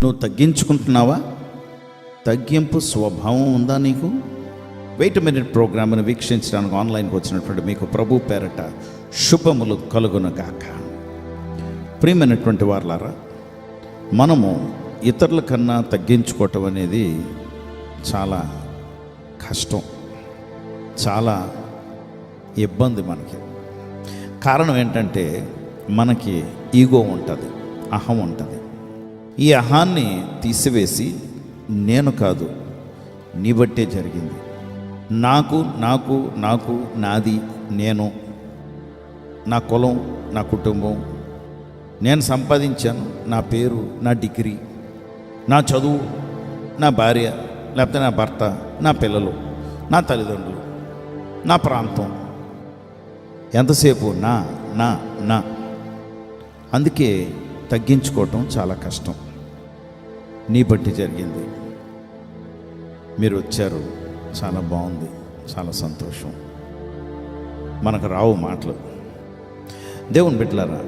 నువ్వు తగ్గించుకుంటున్నావా? తగ్గింపు స్వభావం ఉందా నీకు? వెయిట్ మినిట్ ప్రోగ్రామ్ను వీక్షించడానికి ఆన్లైన్కి వచ్చినటువంటి మీకు ప్రభు పేరట శుభములు కలుగునుగాక. ప్రియమైనటువంటి వారలారా, మనము ఇతరుల కన్నా తగ్గించుకోవటం అనేది చాలా కష్టం, చాలా ఇబ్బంది. మనకి కారణం ఏంటంటే మనకి ఈగో ఉంటుంది, అహం ఉంటుంది. ఈ అహాన్ని తీసివేసి నేను కాదు, నీ బట్టే జరిగింది, నాకు నాకు నాకు నాది, నేను, నా కులం, నా కుటుంబం, నేను సంపాదించాను, నా పేరు, నా డిగ్రీ, నా చదువు, నా భార్య లేకపోతే నా భర్త, నా పిల్లలు, నా తల్లిదండ్రులు, నా ప్రాంతం, ఎంతసేపు నా నా నా. అందుకే తగ్గించుకోవటం చాలా కష్టం. నీ బట్టి జరిగింది, మీరు వచ్చారు, చాలా బాగుంది, చాలా సంతోషం. మనకు రావు మాటలు. దేవుని బిడ్డలారా,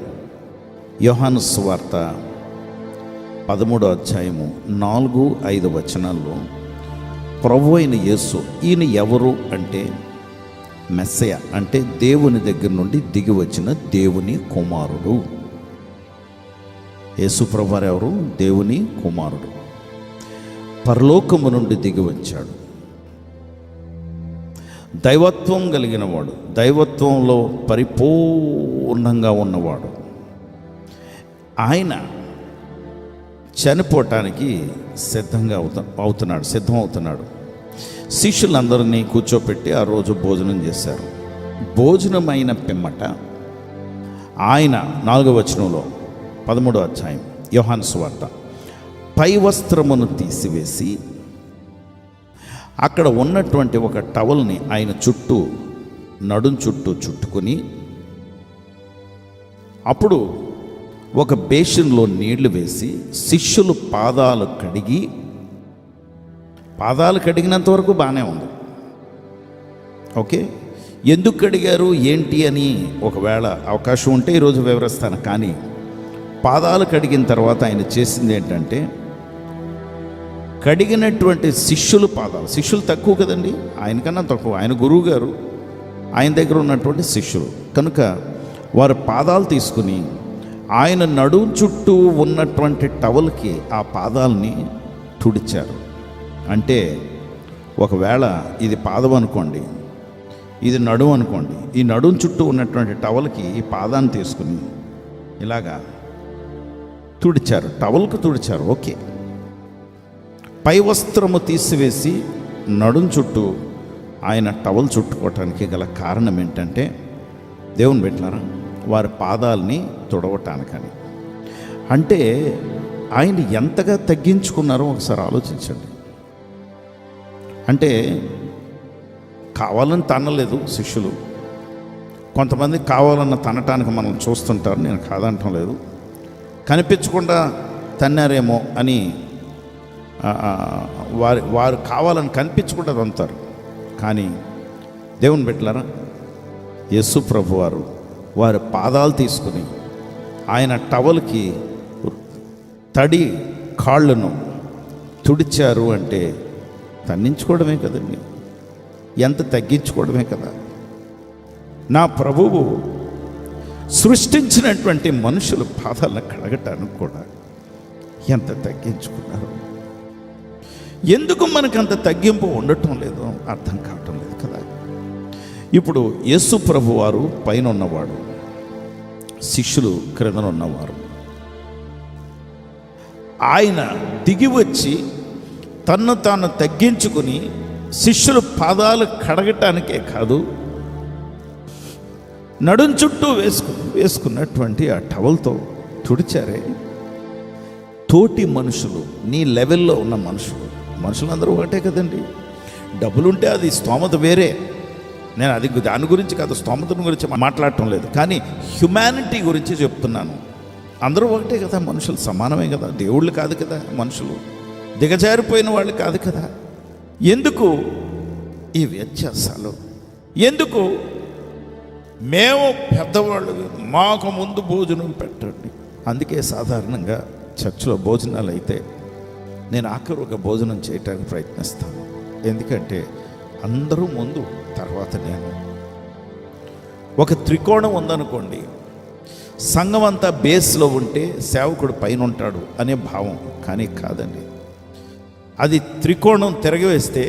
యోహాను సువార్త 13వ అధ్యాయము 4-5 వచనాల్లో ప్రభు అయిన యేసు, ఈయన ఎవరు అంటే మెస్సయ, అంటే దేవుని దగ్గర నుండి దిగి వచ్చిన దేవుని కుమారుడు. యేసు ప్రభువారు ఎవరు? దేవుని కుమారుడు. పరలోకము నుండి దిగి వచ్చాడు. దైవత్వం కలిగిన వాడు, దైవత్వంలో పరిపూర్ణంగా ఉన్నవాడు. ఆయన చనిపోవటానికి సిద్ధమవుతున్నాడు. శిష్యులందరినీ కూర్చోపెట్టి ఆ రోజు భోజనం చేశారు. భోజనమైన పిమ్మట ఆయన 4వ వచనంలో 13వ అధ్యాయం యోహాను సువార్త, పై వస్త్రమును తీసివేసి అక్కడ ఉన్నటువంటి ఒక టవల్ని ఆయన చుట్టూ, నడుం చుట్టూ చుట్టుకొని, అప్పుడు ఒక బేసిన్లో నీళ్లు వేసి శిష్యులు పాదాలు కడిగినంత వరకు బాగానే ఉంది. ఓకే, ఎందుకు కడిగారు ఏంటి అని ఒకవేళ అవకాశం ఉంటే ఈరోజు వివరిస్తాను. కానీ పాదాలు కడిగిన తర్వాత ఆయన చేసింది ఏంటంటే, కడిగినటువంటి శిష్యులు పాదాలు, శిష్యులు తక్కువ కదండి, ఆయనకన్నా తక్కువ, ఆయన గురువు గారు, ఆయన దగ్గర ఉన్నటువంటి శిష్యులు కనుక వారు పాదాలు తీసుకుని ఆయన నడుం చుట్టూ ఉన్నటువంటి టవల్కి ఆ పాదాలని తుడిచారు. అంటే ఒకవేళ ఇది పాదం అనుకోండి, ఇది నడుం అనుకోండి, ఈ నడుం చుట్టూ ఉన్నటువంటి టవల్కి ఈ పాదాన్ని తీసుకుని ఇలాగా తుడిచారు, టవల్కు తుడిచారు. ఓకే, పై వస్త్రము తీసివేసి నడుం చుట్టూ ఆయన టవల్ చుట్టుకోవటానికి గల కారణం ఏంటంటే, దేవుని బిడ్డలారా, వారి పాదాలని తుడవటానికని. అంటే ఆయన ఎంతగా తగ్గించుకున్నారో ఒకసారి ఆలోచించండి. అంటే కావాలని తనలేదు శిష్యులు, కొంతమంది కావాలన్న తనటానికి మనం చూస్తుంటారు, నేను కాదంటం లేదు. కనిపించకుండా తన్నారేమో అని వారు కావాలని కనిపించకుండా తంతారు. కానీ దేవుని బిడ్డలారా, యేసు ప్రభు వారి పాదాలు తీసుకుని ఆయన టవల్కి తడి కాళ్ళను తుడిచారు. అంటే తన్నించుకోవడమే కదండి, ఎంత తగ్గించుకోవడమే కదా. నా ప్రభువు సృష్టించినటువంటి మనుషులు పాదాలను కడగటానికి కూడా ఎంత తగ్గించుకున్నారు. ఎందుకు మనకంత తగ్గింపు ఉండటం లేదో అర్థం కావటం లేదు కదా. ఇప్పుడు యేసు ప్రభు వారు పైన ఉన్నవాడు, శిష్యులు క్రిందన ఉన్నవారు. ఆయన దిగి వచ్చి తన్ను తాను తగ్గించుకుని శిష్యులు పాదాలు కడగటానికే కాదు, నడుం చుట్టూ వేసుకున్నటువంటి ఆ టవల్తో తుడిచారే. తోటి మనుషులు, నీ లెవెల్లో ఉన్న మనుషులందరూ ఒకటే కదండి. డబ్బులుంటే అది స్తోమత వేరే, నేను దాని గురించి కాదు, స్తోమతను గురించి మాట్లాడటం లేదు, కానీ హ్యుమానిటీ గురించి చెప్తున్నాను. అందరూ ఒకటే కదా, మనుషులు సమానమే కదా, దేవుళ్ళు కాదు కదా, మనుషులు దిగజారిపోయిన వాళ్ళు కాదు కదా. ఎందుకు ఈ వ్యత్యాసాలు? ఎందుకు మేము పెద్దవాళ్ళు, మాకు ముందు భోజనం పెట్టండి? అందుకే సాధారణంగా చర్చిలో భోజనాలు అయితే నేను ఆఖరు ఒక భోజనం చేయటానికి ప్రయత్నిస్తాను. ఎందుకంటే అందరూ ముందు, తర్వాత నేను. ఒక త్రికోణం ఉందనుకోండి, సంఘం అంతా బేస్లో ఉంటే సేవకుడు పైన ఉంటాడు అనే భావం. కానీ కాదండి, అది త్రికోణం తిరగవేస్తే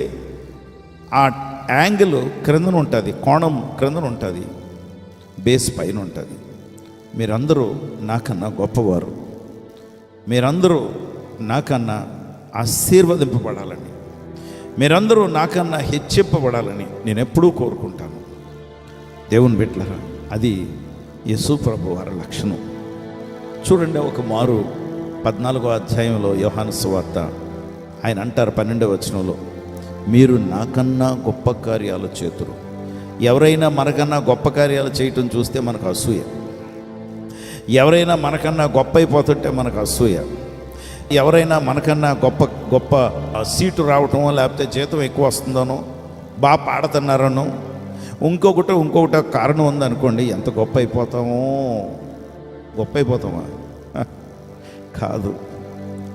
ఆ యాంగిల్ క్రిందన ఉంటుంది, కోణం క్రిందన ఉంటుంది, బేస్ పైన ఉంటుంది. మీరందరూ నాకన్నా గొప్పవారు, మీరందరూ నాకన్నా ఆశీర్వదింపబడాలని, మీరందరూ నాకన్నా హెచ్చింపబడాలని నేను ఎప్పుడూ కోరుకుంటాను. దేవుని బిడ్డలారా, అది యేసు ప్రభు వారి లక్షణం. చూడండి, ఒక మారు 14వ అధ్యాయంలో యోహాను సువార్త ఆయన అంటారు 12వ వచనంలో, మీరు నాకన్నా గొప్ప కార్యాలు చేతురు. ఎవరైనా మనకన్నా గొప్ప కార్యాలు చేయటం చూస్తే మనకు అసూయ, ఎవరైనా మనకన్నా గొప్ప అయిపోతుంటే మనకు అసూయ, ఎవరైనా మనకన్నా గొప్ప గొప్ప సీటు రావటమో, లేకపోతే జీతం ఎక్కువ వస్తుందనో, బాగా పాడుతున్నారనో, ఇంకొకటి కారణం ఉందనుకోండి, ఎంత గొప్ప అయిపోతామా? కాదు,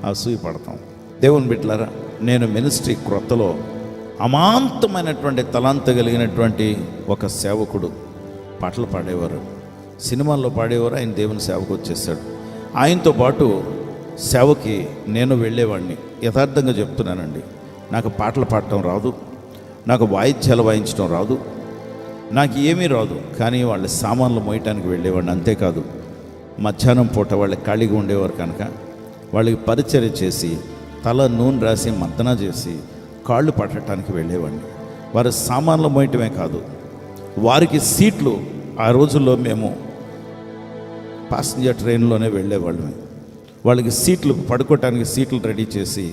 అసూయ పడతాం. దేవుని బిడ్డలారా, నేను మినిస్ట్రీ క్రొత్తలో అమాంతమైనటువంటి తలాంత కలిగినటువంటి ఒక సేవకుడు పాటలు పాడేవారు, సినిమాల్లో పాడేవారు. ఆయన దేవుని సేవకు వచ్చేసాడు. ఆయనతో పాటు సేవకి నేను వెళ్ళేవాడిని. యథార్థంగా చెప్తున్నానండి, నాకు పాటలు పాడటం రాదు, నాకు వాయిద్యాలు వాయించడం రాదు, నాకు ఏమీ రాదు. కానీ వాళ్ళ సామాన్లు మోయటానికి వెళ్ళేవాడిని. అంతేకాదు, మధ్యాహ్నం పూట వాళ్ళకి ఖాళీగా ఉండేవారు కనుక వాళ్ళకి పరిచర్య చేసి, తల నూనె రాసి మర్దన చేసి కాళ్ళు పట్టడానికి వెళ్ళేవాడిని. వారి సామాన్లు మోయటమే కాదు, వారికి సీట్లు, ఆ రోజుల్లో మేము ప్యాసింజర్ ట్రైన్లోనే వెళ్ళేవాళ్ళమే, వాళ్ళకి సీట్లు, పడుకోవటానికి సీట్లు రెడీ చేసి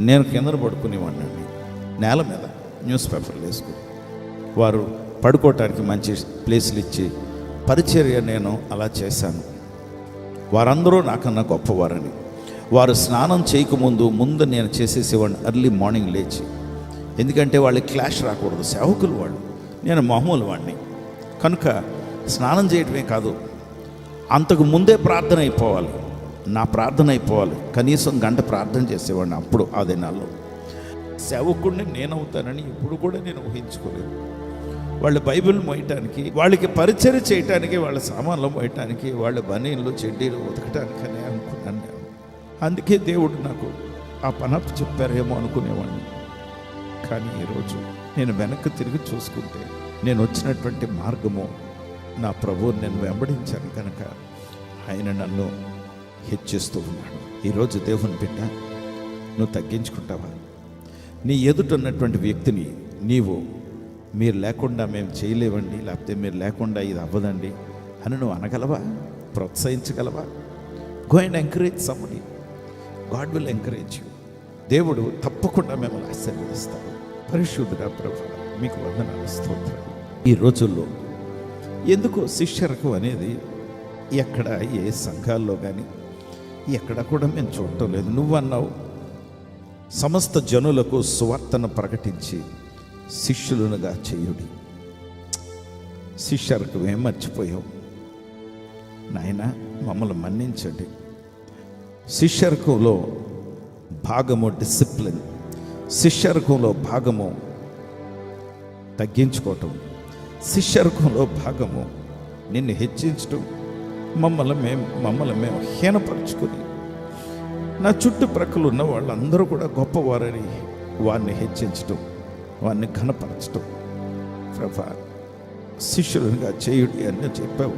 నేను కింద పడుకునేవాడిని, నేల మీద న్యూస్ పేపర్లు వేసుకుని. వారు పడుకోవటానికి మంచి ప్లేసులు ఇచ్చి పరిచర్య నేను అలా చేశాను. వారందరూ నాకన్నా గొప్పవారని. వారు స్నానం చేయకముందు నేను చేసేసేవాడిని ఎర్లీ మార్నింగ్ లేచి. ఎందుకంటే వాళ్ళకి క్లాష్ రాకూడదు, సేవకులు వాళ్ళు, నేను మామూలు వాడిని కనుక స్నానం చేయటమే కాదు, అంతకు ముందే ప్రార్థన అయిపోవాలి, నా ప్రార్థన అయిపోవాలి. కనీసం గంట ప్రార్థన చేసేవాడిని. అప్పుడు ఆ దినాల్లో సేవకుడిని నేనవుతానని ఇప్పుడు కూడా నేను ఊహించుకోలేదు. వాళ్ళ బైబిల్ మోయటానికి, వాళ్ళకి పరిచర్య చేయటానికి, వాళ్ళ సామాన్లు మోయటానికి, వాళ్ళ బనీళ్ళు చెడ్డీలు ఉతకటానికనే అనుకున్నాను నేను. అందుకే దేవుడు నాకు ఆ పనప్పు చెప్పారేమో అనుకునేవాడిని. కానీ ఈరోజు నేను వెనక్కి తిరిగి చూసుకుంటే, నేను వచ్చినటువంటి మార్గము నా ప్రభువుని నేను వెంబడించాను కనుక ఆయన నన్ను హెచ్చిస్తూ ఉన్నాడు. ఈరోజు దేవుని బిడ్డ, నువ్వు తగ్గించుకుంటావా? నీ ఎదుట ఉన్నటువంటి వ్యక్తిని మీరు లేకుండా మేము చేయలేవండి, లేకపోతే మీరు లేకుండా ఇది అవ్వదండి అని నువ్వు అనగలవా? ప్రోత్సహించగలవా? Go and encourage somebody. God will encourage you. దేవుడు తప్పకుండా మిమ్మల్ని ఆశీర్వదిస్తాడు. పరిశుద్ధుడా ప్రభువా, మీకు వందనాలు, స్తోత్రాలు. ఈ రోజుల్లో ఎందుకో శిష్యరకం అనేది ఎక్కడ, ఏ సంఘాల్లో కానీ ఎక్కడ కూడా మేము చూడటం లేదు. నువ్వన్నావు, సమస్త జనులకు సువార్తను ప్రకటించి శిష్యులుగా చేయుడి. శిష్యరకం ఏం మర్చిపోయావు నాయన, మమ్మల్ని మన్నించండి. శిష్యరకంలో భాగము డిసిప్లిన్, శిష్యరకంలో భాగము తగ్గించుకోవటం, శిష్యరకంలో భాగము నిన్ను హెచ్చించటం, మమ్మల్ని మేము హీనపరుచుకొని నా చుట్టుప్రక్కల ఉన్న వాళ్ళందరూ కూడా గొప్పవారని వారిని హెచ్చించటం, వారిని ఘనపరచటం. ప్రభా, శిష్యులుగా చేయుడి అని చెప్పావు.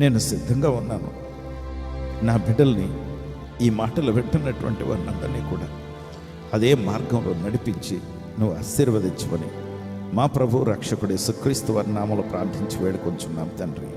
నేను సిద్ధంగా ఉన్నాను. నా బిడ్డల్ని, ఈ మాటలు వింటున్నటువంటి వారిని అందరినీ కూడా అదే మార్గంలో నడిపించి నువ్వు ఆశీర్వదించమని మా ప్రభు రక్షకుడు యేసుక్రీస్తు వారి నామములో ప్రార్థించి వేడుకొంచున్నాం తండ్రి.